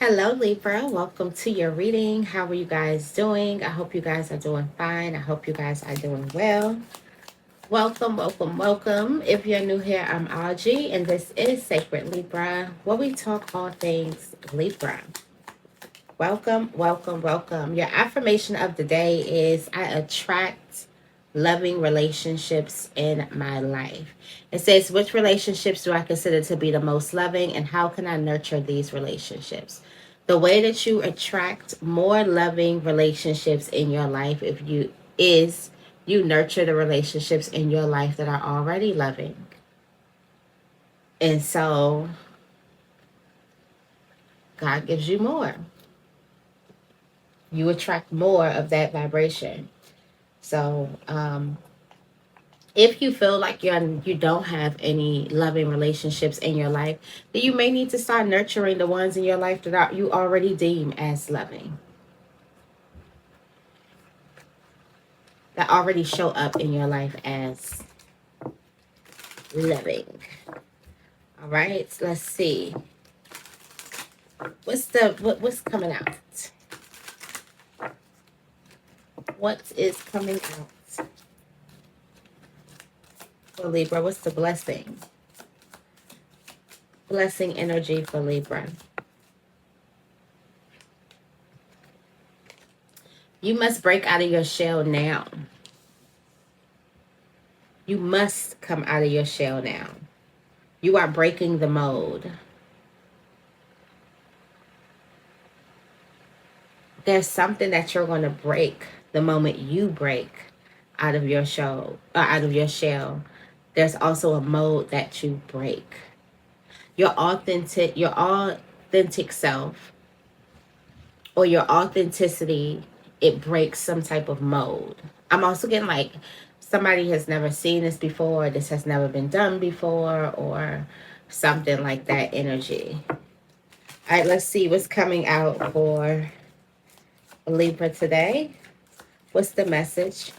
Hello, Libra. Welcome to your reading. How are you guys doing? I hope you guys are doing fine. I hope you guys are doing well. Welcome, welcome, welcome. If you're new here, I'm Audrey, and this is Sacred Libra, where we talk all things Libra. Welcome, welcome, welcome. Your affirmation of the day is I attract loving relationships in my life. It says, which relationships do I consider to be the most loving, and how can I nurture these relationships? The way that you attract more loving relationships in your life is you nurture the relationships in your life that are already loving. And so God gives you more. You attract more of that vibration. So, if you feel like you don't have any loving relationships in your life, then you may need to start nurturing the ones in your life that you already deem as loving, that already show up in your life as loving. All right, let's see. What's coming out? What is coming out for Libra? What's the blessing? Blessing energy for Libra. You must break out of your shell now. You must come out of your shell now. You are breaking the mold. There's something that you're going to break the moment you break out of your shell. There's also a mold that you break. Your authentic self, or your authenticity, it breaks some type of mold. I'm also getting like somebody has never seen this before, this has never been done before, or something like that energy. All right, let's see what's coming out for Libra today. What's the message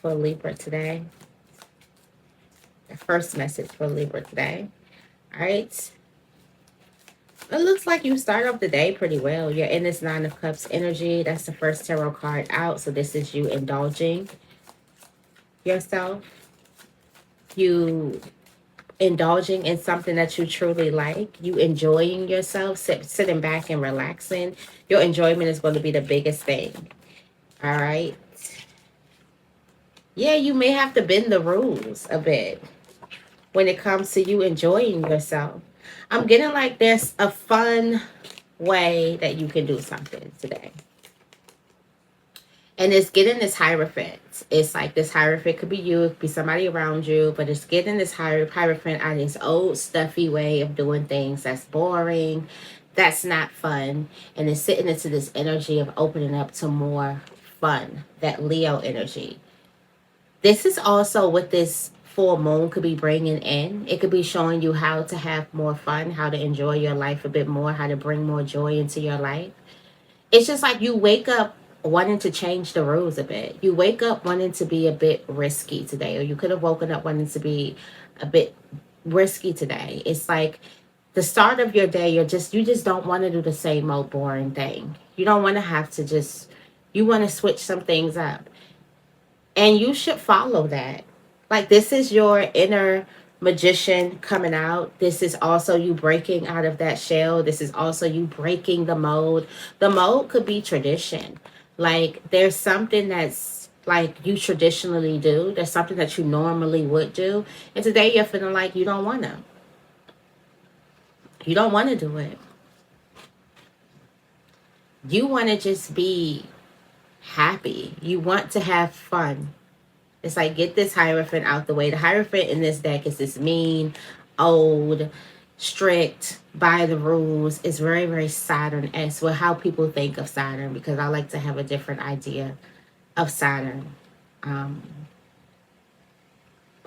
for Libra today? The first message for Libra today. All right. It looks like you start off the day pretty well. You're in this Nine of Cups energy. That's the first tarot card out. So this is you indulging yourself. You indulging in something that you truly like. You enjoying yourself, sitting back and relaxing. Your enjoyment is going to be the biggest thing. All right. Yeah, you may have to bend the rules a bit when it comes to you enjoying yourself. I'm getting like there's a fun way that you can do something today. And it's getting this Hierophant. It's like this Hierophant could be you, it could be somebody around you, but it's getting this Hierophant out of this old stuffy way of doing things that's boring, that's not fun. And it's sitting into this energy of opening up to more fun, that Leo energy. This is also what this full moon could be bringing in. It could be showing you how to have more fun, how to enjoy your life a bit more, how to bring more joy into your life. It's just like you wake up wanting to change the rules a bit. You wake up wanting to be a bit risky today, or you could have woken up wanting to be a bit risky today. It's like the start of your day, you just don't want to do the same old boring thing. You don't want to have to you want to switch some things up. And you should follow that. Like, this is your inner magician coming out. This is also you breaking out of that shell. This is also you breaking the mold. The mold could be tradition. Like, there's something that's like you traditionally do. There's something that you normally would do. And today you're feeling like you don't want to. You don't want to do it. You want to just be happy. You want to have fun. It's like, get this Hierophant out the way. The Hierophant in this deck is this mean, old, strict, by the rules. It's very, very Saturn-esque with how people think of Saturn, because I like to have a different idea of Saturn.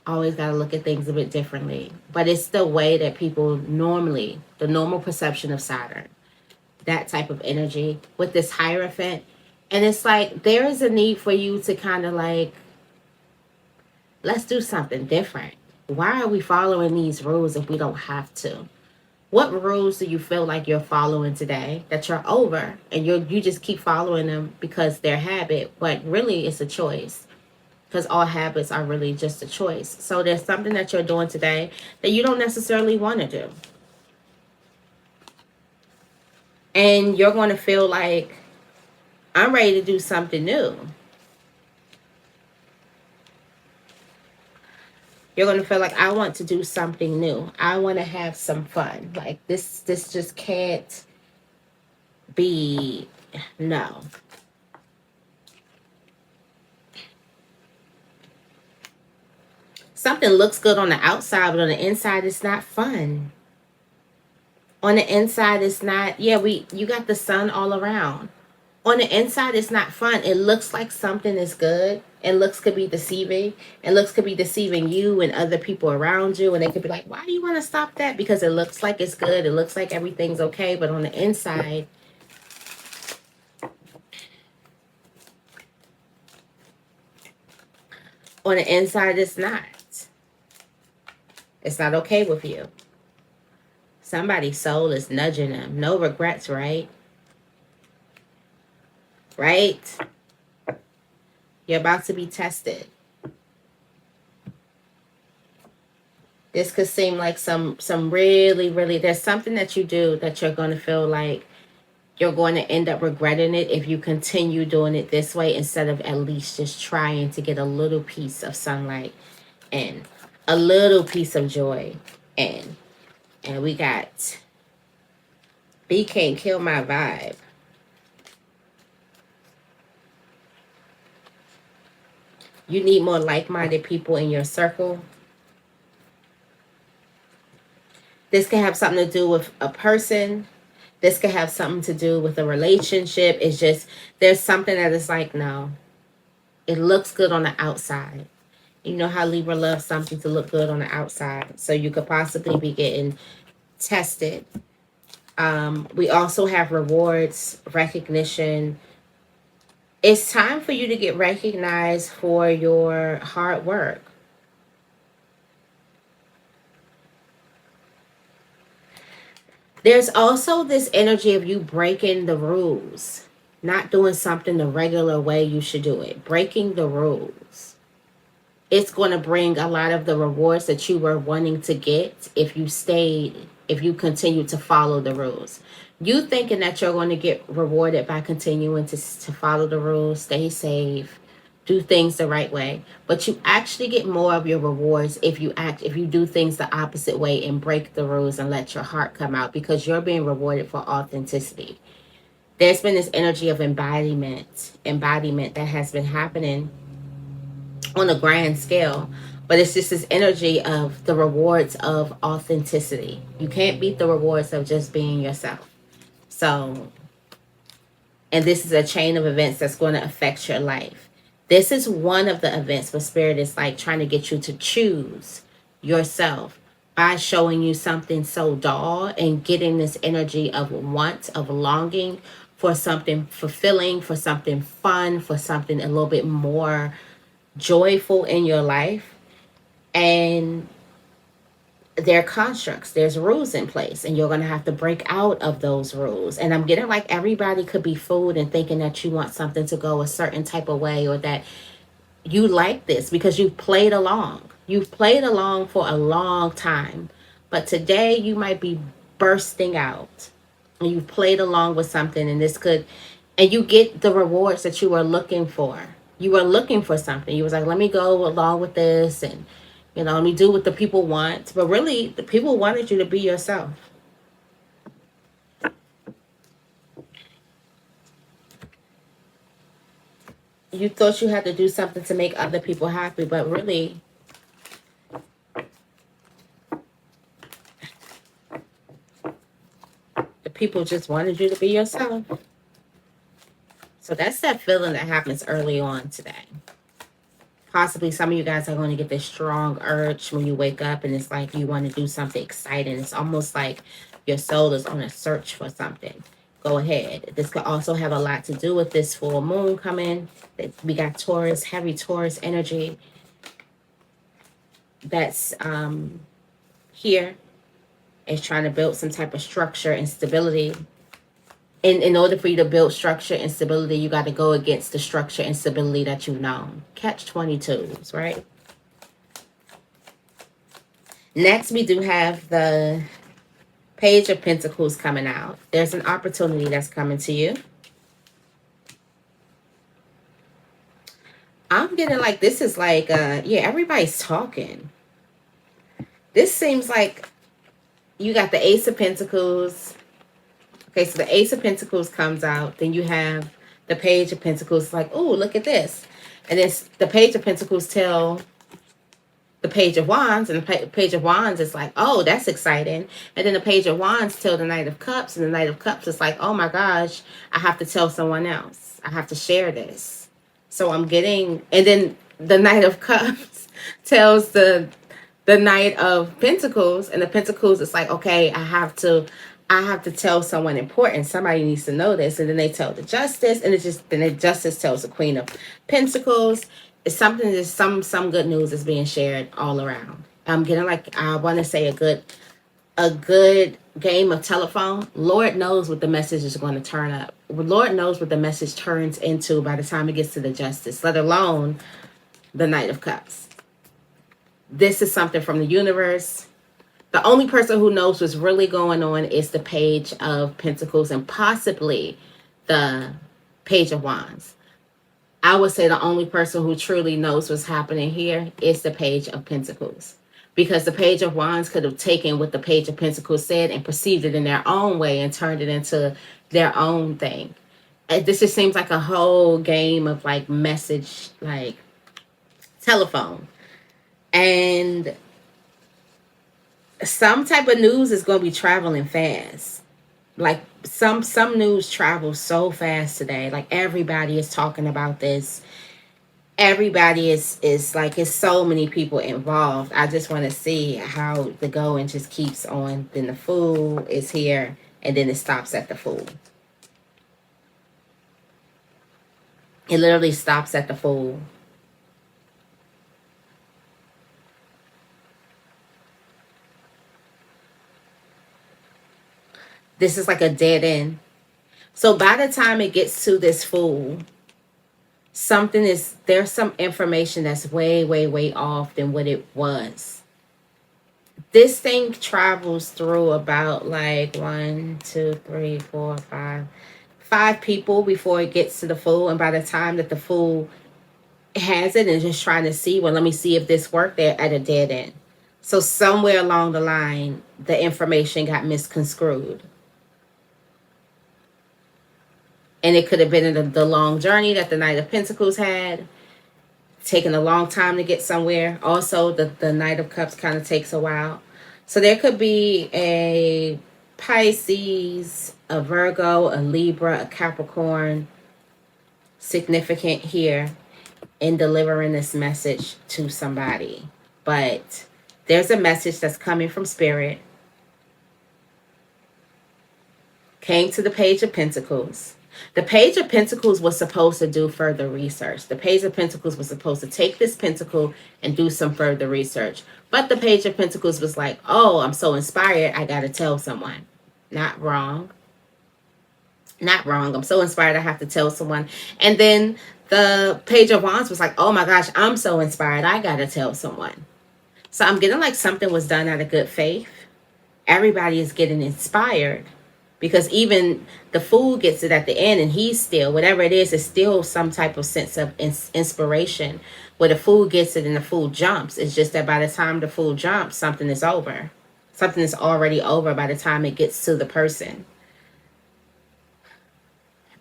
Always got to look at things a bit differently. But it's the way that people normally, the normal perception of Saturn, that type of energy with this Hierophant. And it's like, there is a need for you to kind of like, let's do something different. Why are we following these rules if we don't have to? What rules do you feel like you're following today that you're over, and you just keep following them because they're habit, but really it's a choice, because all habits are really just a choice. So there's something that you're doing today that you don't necessarily want to do, and you're going to feel like, I'm ready to do something new. You're going to feel like, I want to do something new. I want to have some fun. Like this just can't be, no. Something looks good on the outside, but on the inside, it's not fun. On the inside, it's not, yeah, you got the sun all around. On the inside, it's not fun. It looks like something is good, and looks could be deceiving, and looks could be deceiving you and other people around you, and they could be like, why do you want to stop that? Because it looks like it's good, it looks like everything's okay, but on the inside, it's not. It's not okay with you. Somebody's soul is nudging them. No regrets, right? Right? You're about to be tested. This could seem like some really, really, there's something that you do that you're going to feel like you're going to end up regretting it if you continue doing it this way, instead of at least just trying to get a little piece of sunlight and a little piece of joy in. And we got, B can't kill my vibe. You need more like-minded people in your circle. This can have something to do with a person. This could have something to do with a relationship. It's just, there's something that is like, no, it looks good on the outside. You know how Libra loves something to look good on the outside. So you could possibly be getting tested. We also have rewards, recognition. It's time for you to get recognized for your hard work. There's also this energy of you breaking the rules, not doing something the regular way you should do it, breaking the rules. It's going to bring a lot of the rewards that you were wanting to get if you stayed, if you continue to follow the rules. You thinking that you're going to get rewarded by continuing to follow the rules, stay safe, do things the right way, but you actually get more of your rewards if you do things the opposite way and break the rules and let your heart come out, because you're being rewarded for authenticity. There's been this energy of embodiment that has been happening on a grand scale, but it's just this energy of the rewards of authenticity. You can't beat the rewards of just being yourself. So, and this is a chain of events that's going to affect your life. This is one of the events where Spirit is like trying to get you to choose yourself by showing you something so dull and getting this energy of want, of longing for something fulfilling, for something fun, for something a little bit more joyful in your life. And there are constructs, there's rules in place, and you're going to have to break out of those rules. And I'm getting like everybody could be fooled and thinking that you want something to go a certain type of way, or that you like this because you've played along. You've played along for a long time, but today you might be bursting out, and you've played along with something, and this could, and you get the rewards that you were looking for. You were looking for something. You was like, let me go along with this, and let me do what the people want. But really, the people wanted you to be yourself. You thought you had to do something to make other people happy, but really, the people just wanted you to be yourself. So that's that feeling that happens early on today. Possibly some of you guys are going to get this strong urge when you wake up, and it's like you want to do something exciting. It's almost like your soul is on a search for something. Go ahead. This could also have a lot to do with this full moon coming. We got Taurus, heavy Taurus energy that's here. It's trying to build some type of structure and stability. In order for you to build structure and stability, you got to go against the structure and stability that you've known. Catch 22s, right? Next, we do have the Page of Pentacles coming out. There's an opportunity that's coming to you. I'm getting like, this is like, yeah, everybody's talking. This seems like you got the Ace of Pentacles. Okay, so the Ace of Pentacles comes out. Then you have the Page of Pentacles. Like, oh, look at this. And then the Page of Pentacles tell the Page of Wands. And the Page of Wands is like, oh, that's exciting. And then the Page of Wands tell the Knight of Cups. And the Knight of Cups is like, oh my gosh, I have to tell someone else. I have to share this. So I'm getting, and then the Knight of Cups tells the Knight of Pentacles, and the Pentacles is like, okay, I have to tell someone important. Somebody needs to know this. And then they tell the Justice, and then the Justice tells the Queen of Pentacles. It's something that some good news is being shared all around. I'm getting like, I want to say a good game of telephone. Lord knows what the message is going to turn up. Lord knows what the message turns into by the time it gets to the Justice, let alone the Knight of Cups. This is something from the universe. The only person who knows what's really going on is the Page of Pentacles and possibly the Page of Wands. I would say the only person who truly knows what's happening here is the Page of Pentacles. Because the Page of Wands could have taken what the Page of Pentacles said and perceived it in their own way and turned it into their own thing. And this just seems like a whole game of like message, like telephone. And some type of news is going to be traveling fast. Like some news travels so fast today. Like everybody is talking about this. Everybody is like, it's so many people involved. I just want to see how the going just keeps on. Then the Fool is here, and then it stops at the Fool. It literally stops at the Fool. This is like a dead end. So by the time it gets to this Fool, there's some information that's way, way, way off than what it was. This thing travels through about like 1, 2, 3, 4, 5 people before it gets to the Fool. And by the time that the Fool has it and just trying to see, well, let me see if this worked, they're at a dead end. So somewhere along the line, the information got misconstrued. And it could have been in the long journey that the Knight of Pentacles had, taking a long time to get somewhere. Also, the Knight of Cups kind of takes a while. So there could be a Pisces, a Virgo, a Libra, a Capricorn significant here in delivering this message to somebody. But there's a message that's coming from Spirit. Came to the Page of Pentacles. The Page of Pentacles was supposed to do further research. The Page of Pentacles was supposed to take this pentacle and do some further research. But the Page of Pentacles was like, oh, I'm so inspired, I got to tell someone. Not wrong. Not wrong. I'm so inspired, I have to tell someone. And then the Page of Wands was like, oh my gosh, I'm so inspired, I got to tell someone. So I'm getting like something was done out of good faith. Everybody is getting inspired. Because even the Fool gets it at the end, and he's still, whatever it is, it's still some type of sense of inspiration. Where the Fool gets it and the Fool jumps. It's just that by the time the Fool jumps, something is over. Something is already over by the time it gets to the person.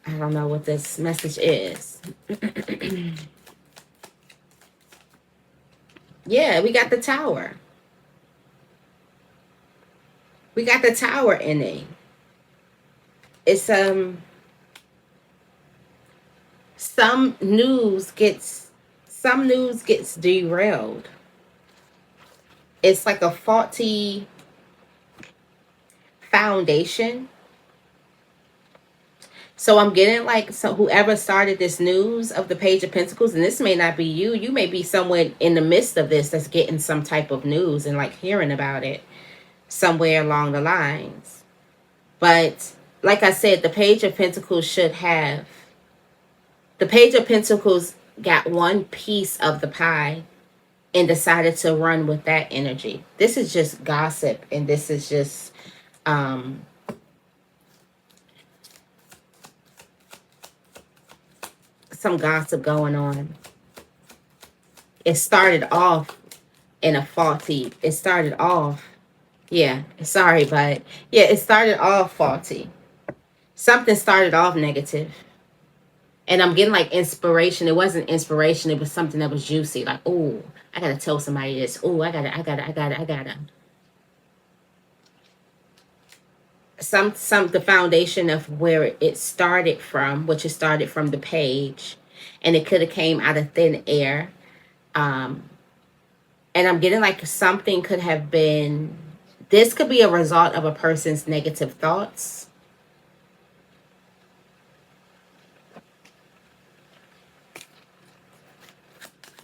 I don't know what this message is. Yeah, we got the Tower. We got the Tower ending. It's some news gets derailed. It's like a faulty foundation. So I'm getting like, so whoever started this news of the Page of Pentacles, and this may not be you, you may be someone in the midst of this that's getting some type of news and like hearing about it. somewhere along the lines. But like I said, the Page of Pentacles should have, the Page of Pentacles got one piece of the pie and decided to run with that energy. This is just gossip, and this is just some gossip going on. It started off in a faulty, it started off, yeah, sorry, but yeah, it started off faulty. Something started off negative. And I'm getting like inspiration. It wasn't inspiration, it was something that was juicy. Like, oh, I gotta tell somebody this. Oh, I gotta. The foundation of where it started from, which it started from the page, and it could have came out of thin air. And I'm getting like something could have been, this could be a result of a person's negative thoughts.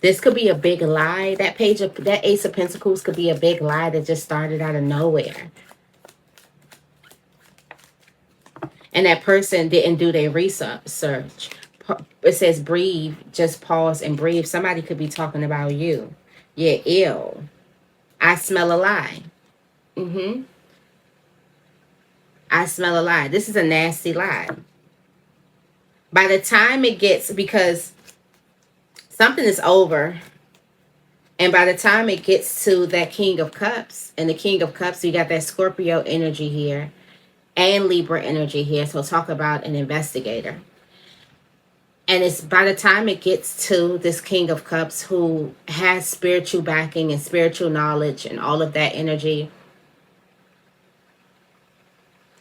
This could be a big lie. That Ace of Pentacles could be a big lie that just started out of nowhere. And that person didn't do their research. It says breathe, just pause and breathe. Somebody could be talking about you. You're ill. I smell a lie. I smell a lie. This is a nasty lie. By the time it gets, because something is over, and by the time it gets to that King of Cups, and the King of Cups, you got that Scorpio energy here and Libra energy here. So talk about an investigator. And it's by the time it gets to this King of Cups who has spiritual backing and spiritual knowledge and all of that energy,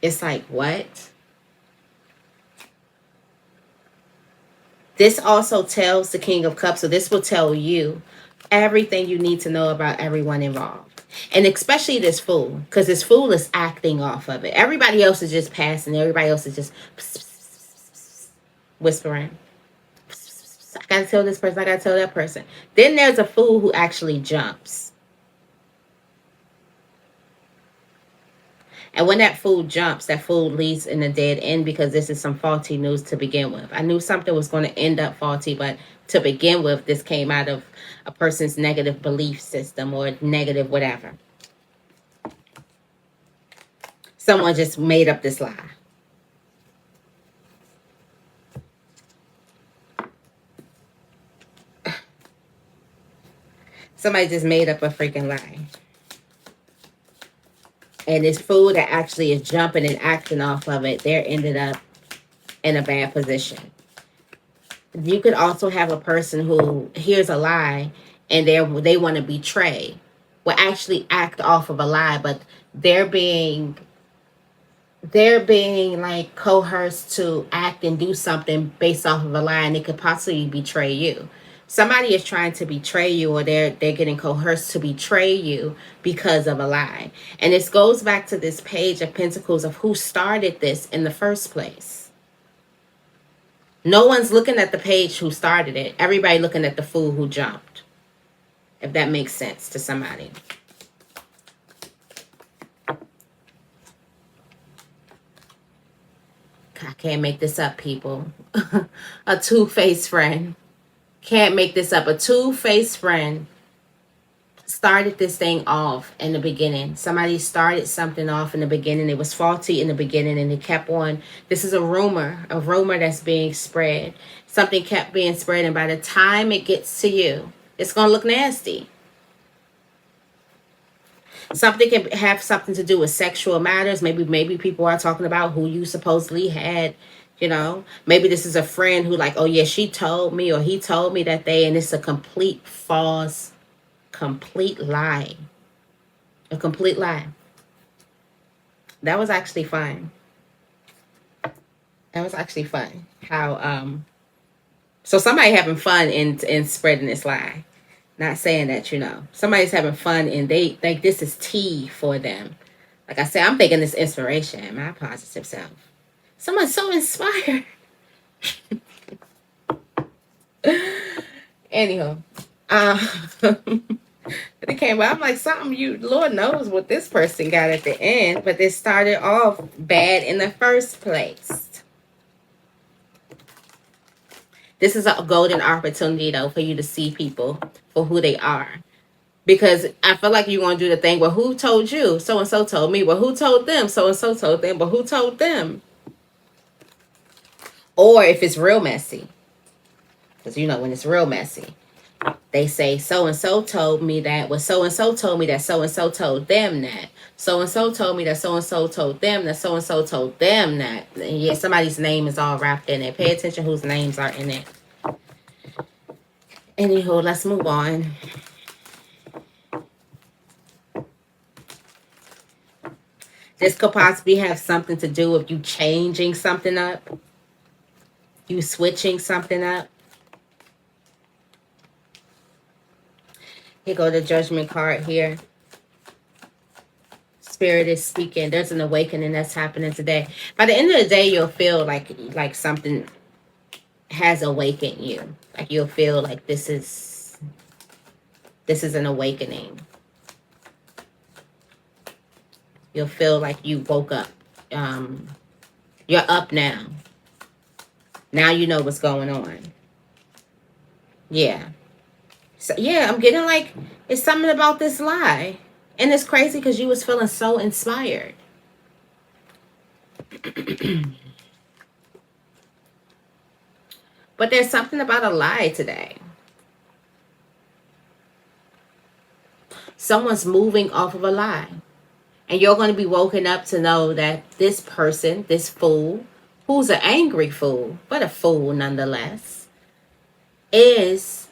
it's like, what? This also tells the King of Cups, so this will tell you everything you need to know about everyone involved. And especially this Fool, because this Fool is acting off of it. Everybody else is just passing. Everybody else is just whispering. I gotta tell this person, I gotta tell that person. Then there's a Fool who actually jumps. And when that Fool jumps, that Fool leads in a dead end, because this is some faulty news to begin with. I knew something was going to end up faulty, but to begin with, this came out of a person's negative belief system or negative whatever. Someone just made up this lie. Somebody just made up a freaking lie. And this Fool that actually is jumping and acting off of it, they're ended up in a bad position. You could also have a person who hears a lie and they want to betray. Well, actually act off of a lie, but they're being like coerced to act and do something based off of a lie, and it could possibly betray you. Somebody is trying to betray you, or they're getting coerced to betray you because of a lie. And this goes back to this Page of Pentacles of who started this in the first place. No one's looking at the page who started it. Everybody looking at the Fool who jumped. If that makes sense to somebody. I can't make this up, people. A two-faced friend. Can't make this up. A two-faced friend started this thing off in the beginning. Somebody started something off in the beginning. It was faulty in the beginning, and it kept on. This is a rumor that's being spread. Something kept being spread, and by the time it gets to you, it's going to look nasty. Something can have something to do with sexual matters. Maybe people are talking about who you supposedly had, you know. Maybe this is a friend who like, oh yeah, she told me or he told me that and it's a complete false, complete lie. A complete lie. That was actually fun. That was actually fun. How so somebody having fun in spreading this lie. Not saying that, you know, somebody's having fun and they think this is tea for them. Like I said, I'm thinking this inspiration, my positive self. Someone's so inspired. Anyhow, But it came out, I'm like, something you, Lord knows what this person got at the end, but it started off bad in the first place. This is a golden opportunity, though, for you to see people for who they are. Because I feel like you're going to do the thing, well, who told you? So-and-so told me. Well, who told them? So-and-so told them. But who told them? Or if it's real messy. Because, you know, when it's real messy, they say so-and-so told me that. Well, so-and-so told me that so-and-so told them that. So-and-so told me that so-and-so told them that so-and-so told them that. And yeah, somebody's name is all wrapped in it. Pay attention whose names are in it. Anywho, let's move on. This could possibly have something to do with you changing something up. You switching something up. Here go the judgment card here. Spirit is speaking. There's an awakening that's happening today. By the end of the day, you'll feel like something has awakened you. Like you'll feel like this is an awakening. You'll feel like you woke up. You're up now. Now you know what's going on. Yeah. So yeah, I'm getting like it's something about this lie. And it's crazy because you was feeling so inspired. But there's something about a lie today. Someone's moving off of a lie. And you're going to be woken up to know that this person, this fool, who's an angry fool, but a fool nonetheless, is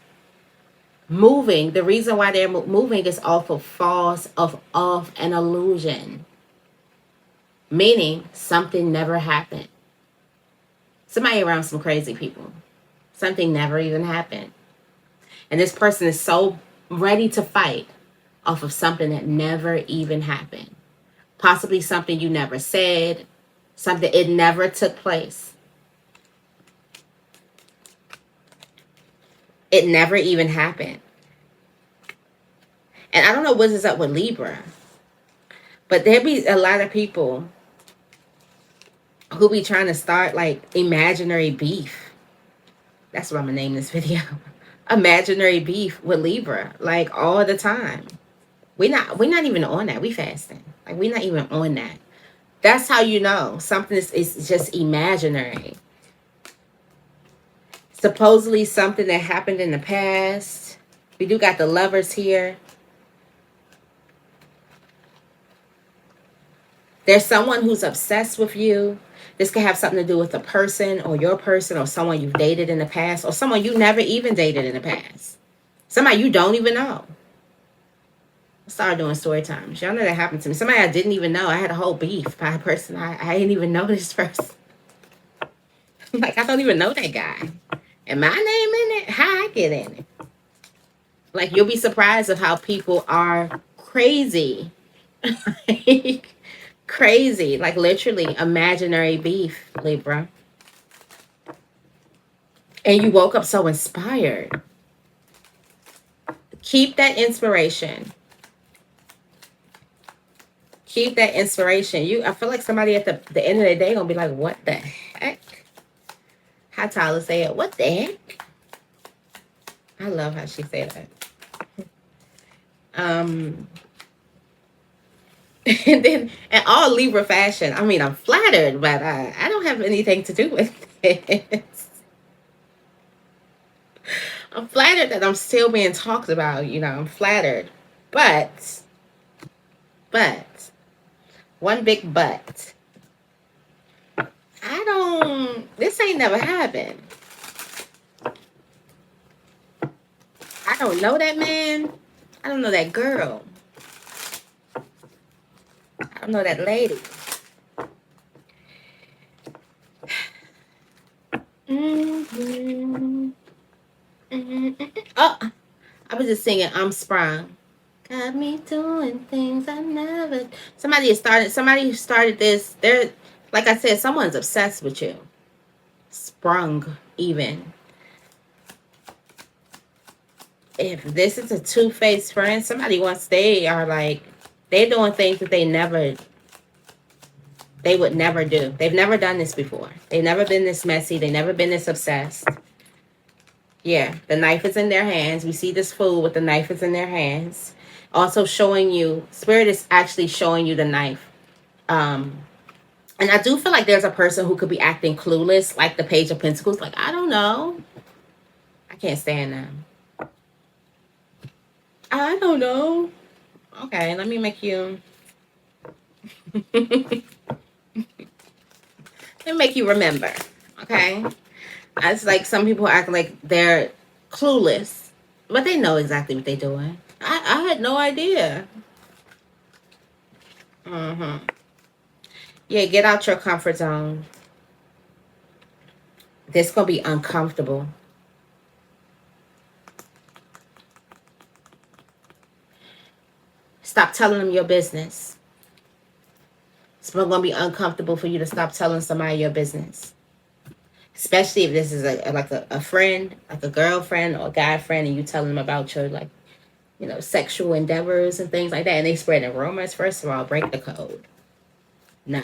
moving. The reason why they're moving is off of an illusion. Meaning something never happened. Somebody around some crazy people. Something never even happened. And this person is so ready to fight off of something that never even happened. Possibly something you never said. Something, it never took place. It never even happened. And I don't know what is up with Libra. But there be a lot of people who be trying to start like imaginary beef. That's what I'm going to name this video. Imaginary beef with Libra. Like all the time. We're not even on that. We fasting. Like we're not even on that. That's how you know something is just imaginary. Supposedly something that happened in the past. We do got the Lovers here. There's someone who's obsessed with you. This could have something to do with a person or your person or someone you've dated in the past or someone you never even dated in the past. Somebody you don't even know. I started doing story times. Y'all know that happened to me. Somebody I didn't even know. I had a whole beef by a person I didn't even know this person. Like, I don't even know that guy. And my name in it? How I get in it? Like, you'll be surprised of how people are crazy. Like, crazy. Like, literally, imaginary beef, Libra. And you woke up so inspired. Keep that inspiration. Keep that inspiration. I feel like somebody at the end of the day gonna be like, what the heck? How Tyler say it? What the heck? I love how she said that. And then in all Libra fashion, I mean, I'm flattered, but I don't have anything to do with it. I'm flattered that I'm still being talked about. You know, I'm flattered, but one big but. This ain't never happened. I don't know that man. I don't know that girl. I don't know that lady. Oh, I was just singing I'm Sprung. Got me doing things I never. Somebody who started this. They're, like I said, someone's obsessed with you. Sprung, even. if this is a two-faced friend, somebody wants, they are like, they're doing things that they would never do. They've never done this before. They've never been this messy. They've never been this obsessed. Yeah, the knife is in their hands. We see this fool with the knife is in their hands. Also showing you, Spirit is actually showing you the knife. And I do feel like there's a person who could be acting clueless, like the Page of Pentacles. Like, I don't know. I can't stand them. I don't know. Okay, let me make you... let me make you remember. Okay? It's like some people act like they're clueless, but they know exactly what they're doing. I had no idea. Yeah, get out your comfort zone. This gonna be uncomfortable. Stop telling them your business. It's gonna be uncomfortable for you to stop telling somebody your business. Especially if this is a friend, like a girlfriend or a guy friend, and you tell them about your, like, you know, sexual endeavors and things like that, and they spreading rumors. First of all, break the code. No.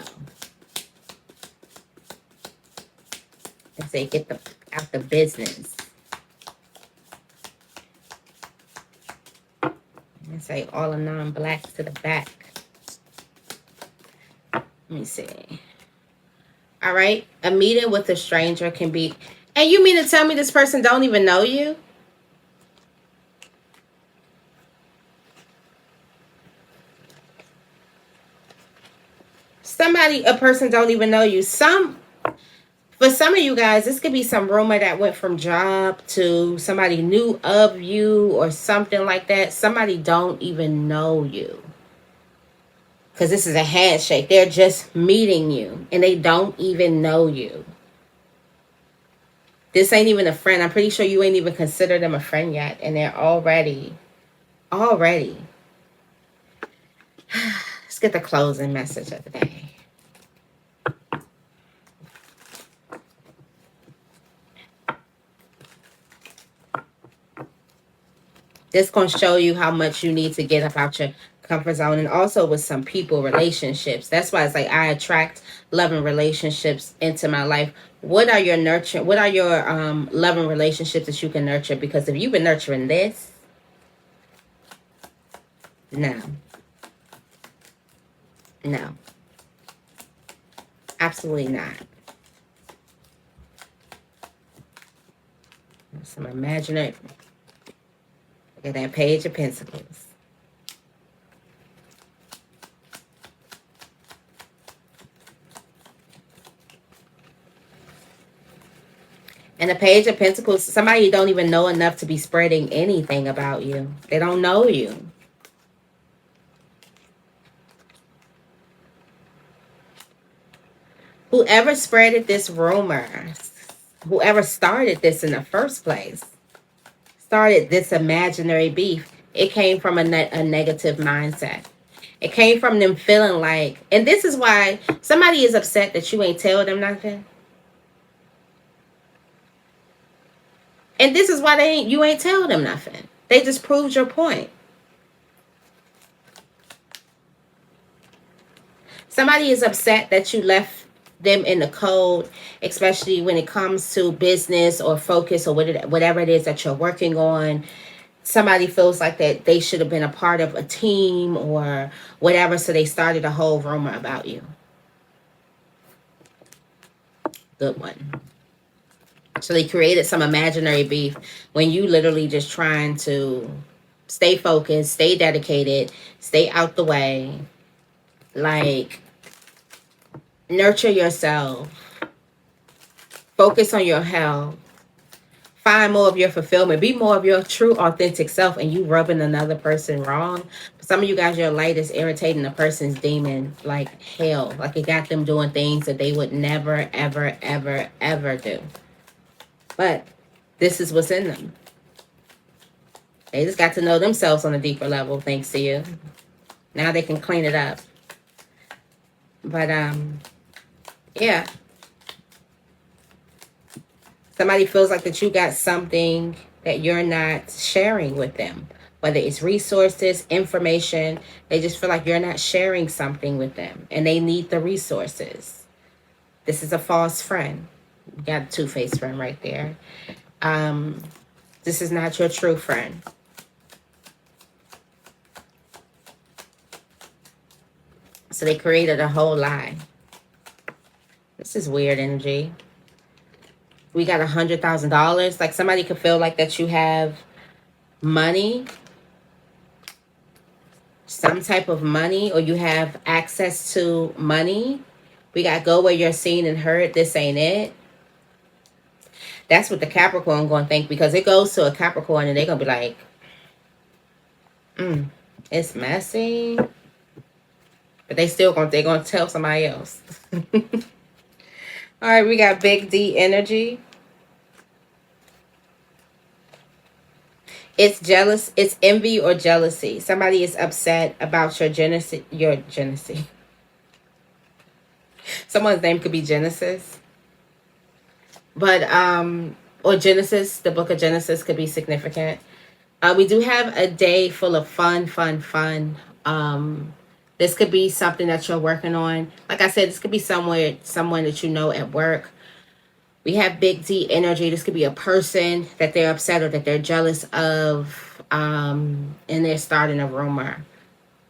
And say, get out the business. And say, all the non-blacks to the back. Let me see. All right. A meeting with a stranger can be... And you mean to tell me this person don't even know you? A person don't even know you. For some of you guys, this could be some rumor that went from job to somebody knew of you or something like that. Somebody don't even know you. Because this is a handshake. They're just meeting you and they don't even know you. This ain't even a friend. I'm pretty sure you ain't even considered them a friend yet. And they're already. Let's get the closing message of the day. This going to show you how much you need to get up out your comfort zone, and also with some people, relationships. That's why it's like I attract loving relationships into my life. What are your loving relationships that you can nurture? Because if you've been nurturing this, no, absolutely not. Some imaginary... Look at that Page of Pentacles. And the Page of Pentacles, somebody you don't even know enough to be spreading anything about you. They don't know you. Whoever spreaded this rumor, whoever started this in the first place, started this imaginary beef, it came from a negative mindset. It came from them feeling like, and this is why somebody is upset that you ain't tell them nothing. And this is why you ain't tell them nothing. They just proved your point. Somebody is upset that you left them in the cold, especially when it comes to business or focus or whatever it is that you're working on. Somebody feels like that they should have been a part of a team or whatever, so they started a whole rumor about you. Good one. So they created some imaginary beef when you literally just trying to stay focused, stay dedicated, stay out the way. Like, nurture yourself. Focus on your health. Find more of your fulfillment. Be more of your true, authentic self, and you rubbing another person wrong. For some of you guys, your light is irritating a person's demon like hell. Like it got them doing things that they would never, ever, ever, ever do. But this is what's in them. They just got to know themselves on a deeper level, thanks to you. Now they can clean it up. But, yeah. Somebody feels like that you got something that you're not sharing with them. Whether it's resources, information, they just feel like you're not sharing something with them and they need the resources. This is a false friend. You got a two-faced friend right there. This is not your true friend. So they created a whole lie. This is weird energy. We got $100,000. Like somebody could feel like that you have money, some type of money, or you have access to money. We got go where you're seen and heard. This ain't it. That's what the Capricorn going to think, because it goes to a Capricorn and they're going to be like, it's messy. But they're going to tell somebody else. All right, we got Big D energy. It's jealous. It's envy or jealousy. Somebody is upset about your Genesis. Someone's name could be Genesis. But, or Genesis, the book of Genesis could be significant. We do have a day full of fun. This could be something that you're working on. Like I said, this could be someone that you know at work. We have Big D energy. This could be a person that they're upset or that they're jealous of, and they're starting a rumor.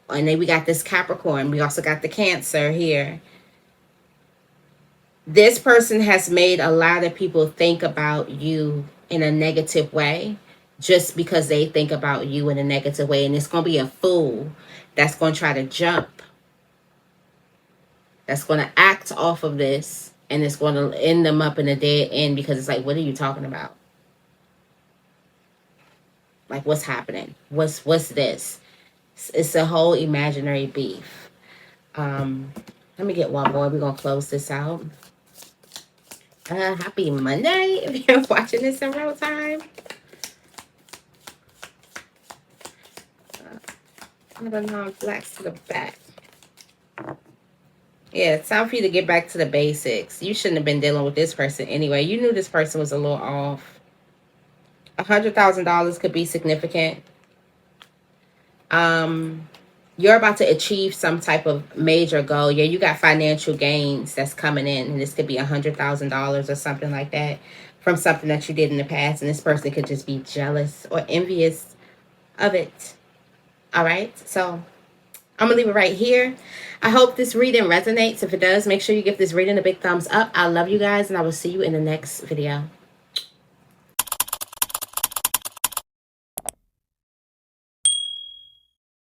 And then we got this Capricorn. We also got the Cancer here. This person has made a lot of people think about you in a negative way, just because they think about you in a negative way. And it's going to be a fool that's going to try to jump, that's going to act off of this, and it's going to end them up in a dead end, because it's like, what are you talking about? Like, what's happening? What's this? It's a whole imaginary beef. Let me get one more. We're going to close this out. Happy Monday if you're watching this in real time. I don't know, flex to the back. Yeah, it's time for you to get back to the basics. You shouldn't have been dealing with this person anyway. You knew this person was a little off. $100,000 could be significant. You're about to achieve some type of major goal. Yeah, you got financial gains that's coming in. And this could be $100,000 or something like that from something that you did in the past. And this person could just be jealous or envious of it. All right, so I'm going to leave it right here. I hope this reading resonates. If it does, make sure you give this reading a big thumbs up. I love you guys, and I will see you in the next video.